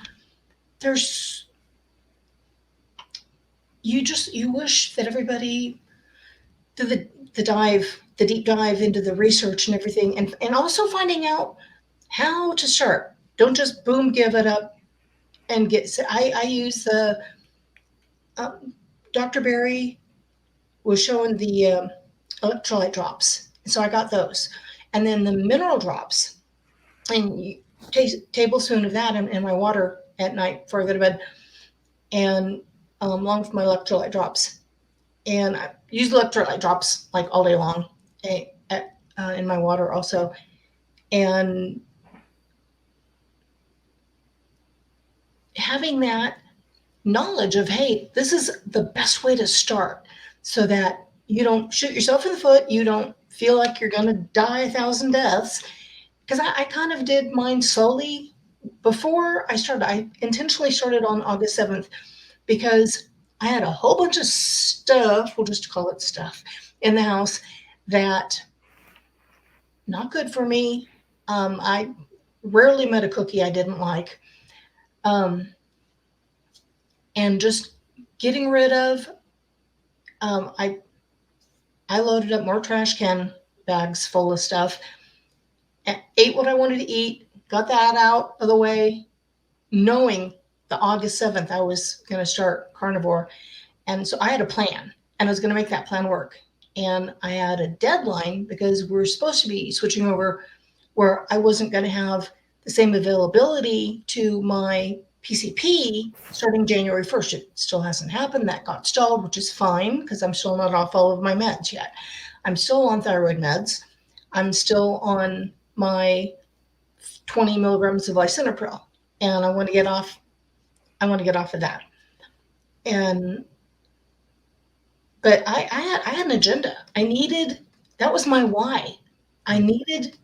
S1: there's, you wish that everybody did the deep dive into the research and everything, and also finding out how to start. Don't just boom, give it up and get. I use the Dr. Berry was showing the electrolyte drops, so I got those, and then the mineral drops, and you take a tablespoon of that in my water at night before I go to bed, and along with my electrolyte drops. And I use electrolyte drops like all day long in my water also. And having that knowledge of, hey, this is the best way to start so that you don't shoot yourself in the foot, you don't feel like you're going to die 1,000 deaths. Because I kind of did mine slowly before I started. I intentionally started on August 7th because I had a whole bunch of stuff, we'll just call it stuff, in the house that not good for me. I rarely met a cookie I didn't like. And just getting rid of, I loaded up more trash can bags full of stuff, ate what I wanted to eat, got that out of the way, knowing the August 7th I was going to start carnivore. And so I had a plan, and I was going to make that plan work. And I had a deadline because we were supposed to be switching over where I wasn't going to have the same availability to my PCP starting January 1st. It still hasn't happened. That got stalled, which is fine because I'm still not off all of my meds yet. I'm still on thyroid meds. I'm still on my 20 milligrams of lisinopril, and I want to get off of that. But I had an agenda. That was my why. I needed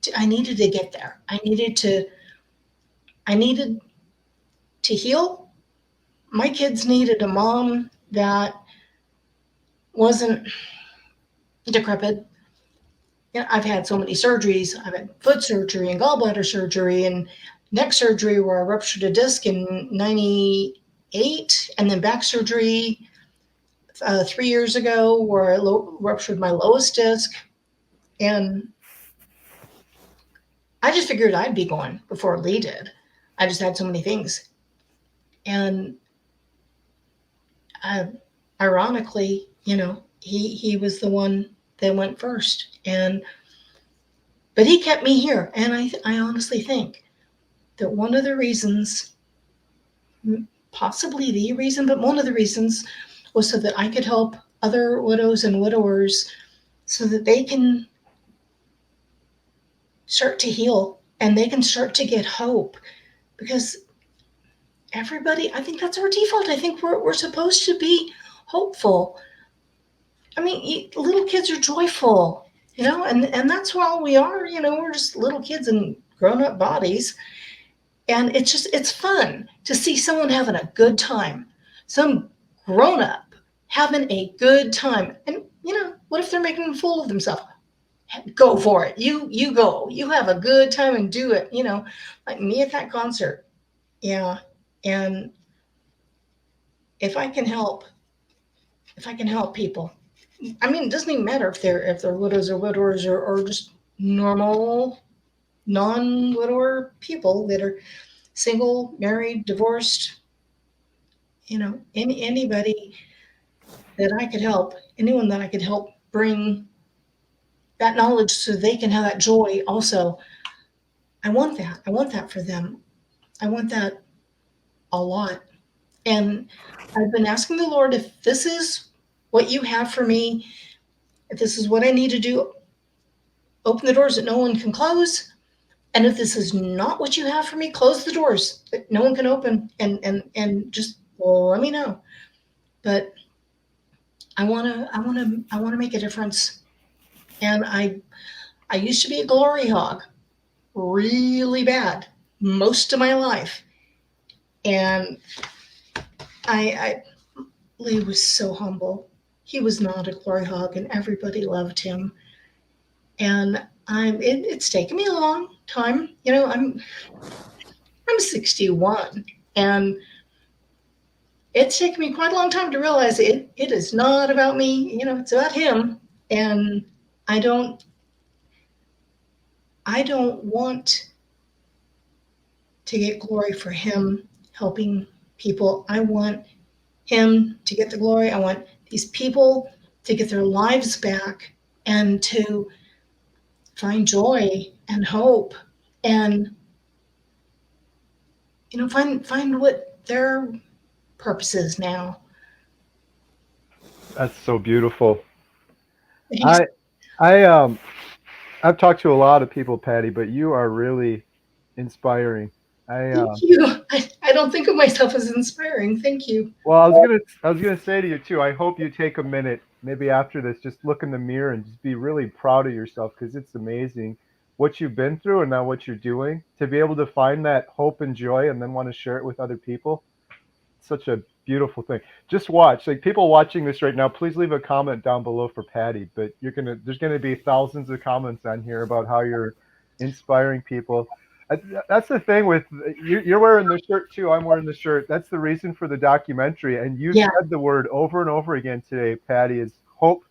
S1: to get there. I needed to heal. My kids needed a mom that wasn't decrepit. I've had so many surgeries. I've had foot surgery and gallbladder surgery and neck surgery where I ruptured a disc in 98, and then back surgery 3 years ago where I ruptured my lowest disc. And I just figured I'd be going before Lee did. I just had so many things. And ironically, he was the one that went first. But he kept me here. And I honestly think that one of the reasons, possibly the reason, but one of the reasons was so that I could help other widows and widowers so that they can start to heal and they can start to get hope. Because everybody, I think that's our default. I think we're supposed to be hopeful. I mean, little kids are joyful, and that's all we are. We're just little kids in grown-up bodies. And it's fun to see someone having a good time, some grown-up having a good time. And, what if they're making a fool of themselves? Go for it. You go. You have a good time and do it, like me at that concert. Yeah. And if I can help people, I mean, it doesn't even matter if they're widows or widowers or just normal non-widower people that are single, married, divorced, Anybody that I could help, anyone that I could help bring that knowledge so they can have that joy also. I want that. I want that for them. I want that a lot. And I've been asking the Lord, if this is what you have for me, if this is what I need to do, open the doors that no one can close. And if this is not what you have for me, close the doors that no one can open, and just let me know. But I wanna make a difference. And I used to be a glory hog really bad most of my life. And I Lee was so humble. He was not a glory hog, and everybody loved him. And it's taken me a long time. I'm 61, and it's taken me quite a long time to realize it is not about me. It's about him. And I don't want to get glory for him helping people. I want him to get the glory. I want these people to get their lives back and to find joy and hope, and find what their purpose is now.
S2: That's so beautiful.
S1: Thanks.
S2: I I've talked to a lot of people, Patty, but you are really inspiring.
S1: Thank you. I don't think of myself as inspiring. Thank you.
S2: Well, I was gonna say to you too. I hope you take a minute, maybe after this, just look in the mirror and just be really proud of yourself, because it's amazing what you've been through and now what you're doing. To be able to find that hope and joy and then want to share it with other people, such a beautiful thing. Just watch, like people watching this right now, please leave a comment down below for Patty. But there's gonna be thousands of comments on here about how you're inspiring people. That's the thing with you're wearing the shirt too. I'm wearing the shirt. That's the reason for the documentary. And you
S1: Yeah.
S2: said the word over and over again today, Patty, is hope.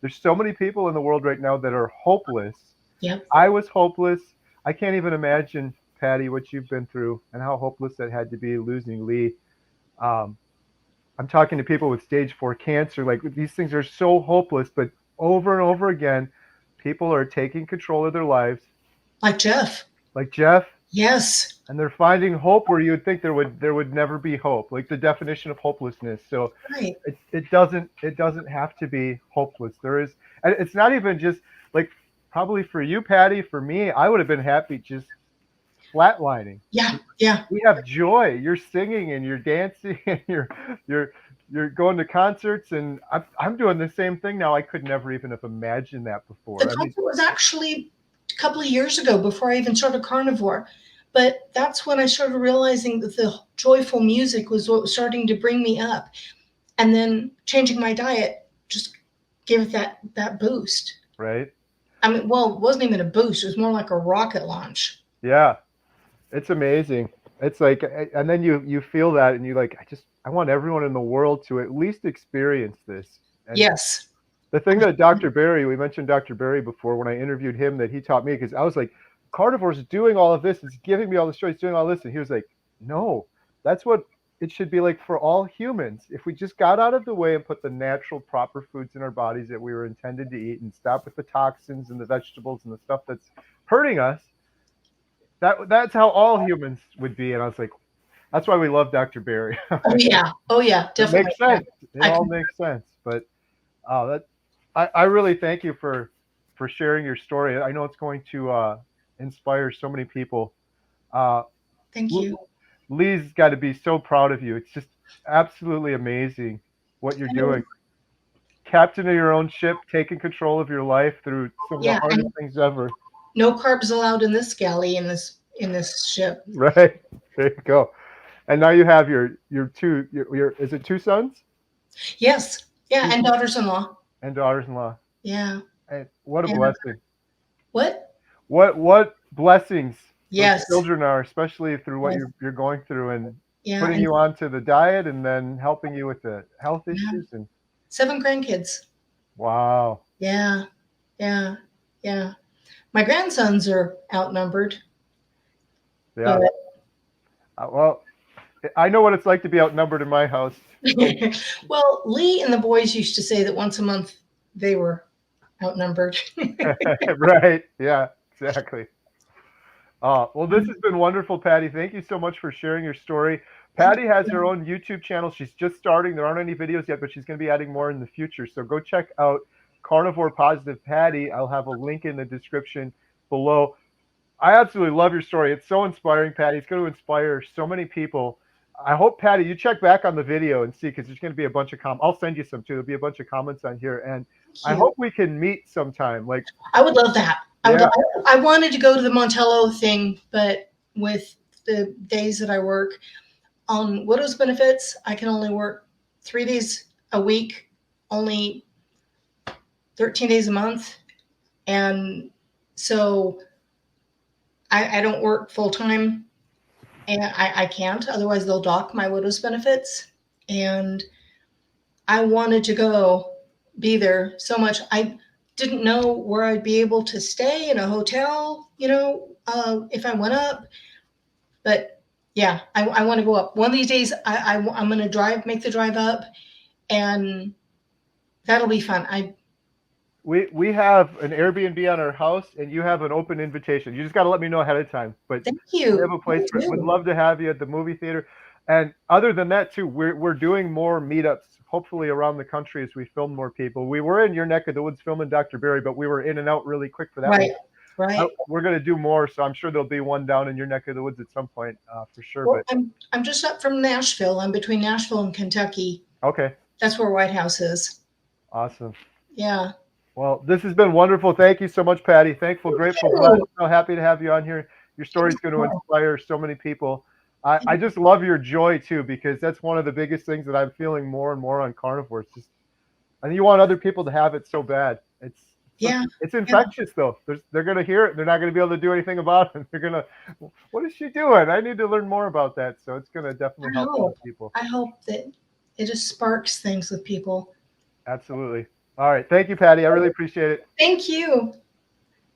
S2: There's so many people in the world right now that are hopeless.
S1: Yep.
S2: I was hopeless. I can't even imagine, Patty, what you've been through and how hopeless that had to be, losing Lee. Um, I'm talking to people with stage 4 cancer. Like, these things are so hopeless, but over and over again, people are taking control of their lives,
S1: Like Jeff.
S2: like Jeff,
S1: Yes.
S2: and they're finding hope where you would think there would never be hope, like the definition of hopelessness. So
S1: Right.
S2: it doesn't have to be hopeless. There is, and it's not even just like, probably for you, Patty, for me, I would have been happy just flatlining.
S1: Yeah. Yeah.
S2: We have joy. You're singing and you're dancing and you're you're going to concerts, and I'm doing the same thing now. I could never even have imagined that
S1: The
S2: before. I mean,
S1: concert was actually a couple of years ago before I even started Carnivore. But that's when I started realizing that the joyful music was what was starting to bring me up. And then changing my diet just gave it that boost.
S2: right?
S1: I mean, well, it wasn't even a boost. It was more like a rocket launch.
S2: Yeah, it's amazing. It's like, and then you feel that, and you like, I want everyone in the world to at least experience this. And
S1: Yes.
S2: the thing that Dr. Barry, we mentioned Dr. Barry before when I interviewed him, that he taught me, because I was like, Carnivore's doing all of this, it's giving me all the stories, doing all this. And he was like, no, that's what it should be like for all humans. If we just got out of the way and put the natural, proper foods in our bodies that we were intended to eat, and stop with the toxins and the vegetables and the stuff that's hurting us, that's how all humans would be. And I was like, that's why we love Dr. Barry.
S1: Oh yeah. Oh yeah.
S2: It
S1: Definitely.
S2: makes sense. It
S1: I
S2: all
S1: can,
S2: makes sense. But that I really thank you for sharing your story. I know it's going to inspire so many people. Uh,
S1: thank you.
S2: Lee's got to be so proud of you. It's just absolutely amazing what you're doing. Captain of your own ship, taking control of your life through some of the
S1: Yeah.
S2: hardest
S1: And
S2: things ever.
S1: no carbs allowed in this galley, in this ship.
S2: Right. There you go. And now you have your two your is it two sons?
S1: Yes. Yeah.
S2: Two
S1: And
S2: sons
S1: daughters-in-law.
S2: and daughters-in-law.
S1: Yeah.
S2: And what a
S1: Yeah.
S2: blessing.
S1: What?
S2: What blessings those
S1: Yes.
S2: children are, especially through what
S1: Yes.
S2: you're going through, and
S1: Yeah.
S2: putting
S1: And
S2: you onto the diet and then helping you with the health
S1: yeah,
S2: issues. And
S1: 7 grandkids.
S2: wow.
S1: Yeah. Yeah. Yeah. My grandsons are outnumbered,
S2: Yeah.
S1: but
S2: Well, I know what it's like to be outnumbered in my house. So.
S1: Well, Lee and the boys used to say that once a month they were outnumbered.
S2: Right. Yeah, exactly. Well, this has been wonderful, Patty. Thank you so much for sharing your story. Patty has her own YouTube channel. She's just starting. There aren't any videos yet, but she's going to be adding more in the future. So go check out Carnivore Positive Patty. I'll have a link in the description below. I absolutely love your story. It's so inspiring, Patty. It's going to inspire so many people. I hope, Patty, you check back on the video and see, because there's going to be a bunch of comments. I'll send you some too. There'll be a bunch of comments on here, and I hope we can meet sometime. Like,
S1: I would love that.
S2: Yeah.
S1: I wanted to go to the Montello thing, but with the days that I work on widow's benefits, I can only work 3 days a week, only 13 days a month. And so I don't work full time, and I can't, otherwise they'll dock my widow's benefits. And I wanted to go be there so much. I didn't know where I'd be able to stay in a hotel, if I went up. But yeah, I want to go up. One of these days, I'm going to make the drive up, and that'll be fun.
S2: We have an Airbnb on our house, and you have an open invitation. You just got to let me know ahead of time. But
S1: Thank you.
S2: We have a place for it. We'd love to have you at the movie theater. And other than that, too, we're doing more meetups, hopefully around the country as we film more people. We were in your neck of the woods filming Dr. Barry, but we were in and out really quick for that
S1: Right,
S2: one.
S1: right.
S2: We're going to do more, so I'm sure there'll be one down in your neck of the woods at some point, for sure.
S1: Well,
S2: But
S1: I'm just up from Nashville. I'm between Nashville and Kentucky.
S2: Okay.
S1: That's where White House is.
S2: Awesome.
S1: Yeah.
S2: Well, this has been wonderful. Thank you so much, Patty. Thankful, grateful, blessed. So happy to have you on here. Your story is going to inspire so many people. I just love your joy too, because that's one of the biggest things that I'm feeling more and more on carnivore. It's just, and you want other people to have it so bad. It's infectious though. They're going to hear it. They're not going to be able to do anything about it. They're going to, what is she doing? I need to learn more about that. So it's going to definitely help a lot of people.
S1: I hope that it just sparks things with people.
S2: Absolutely. All right. Thank you, Patty. I really appreciate it.
S1: Thank you.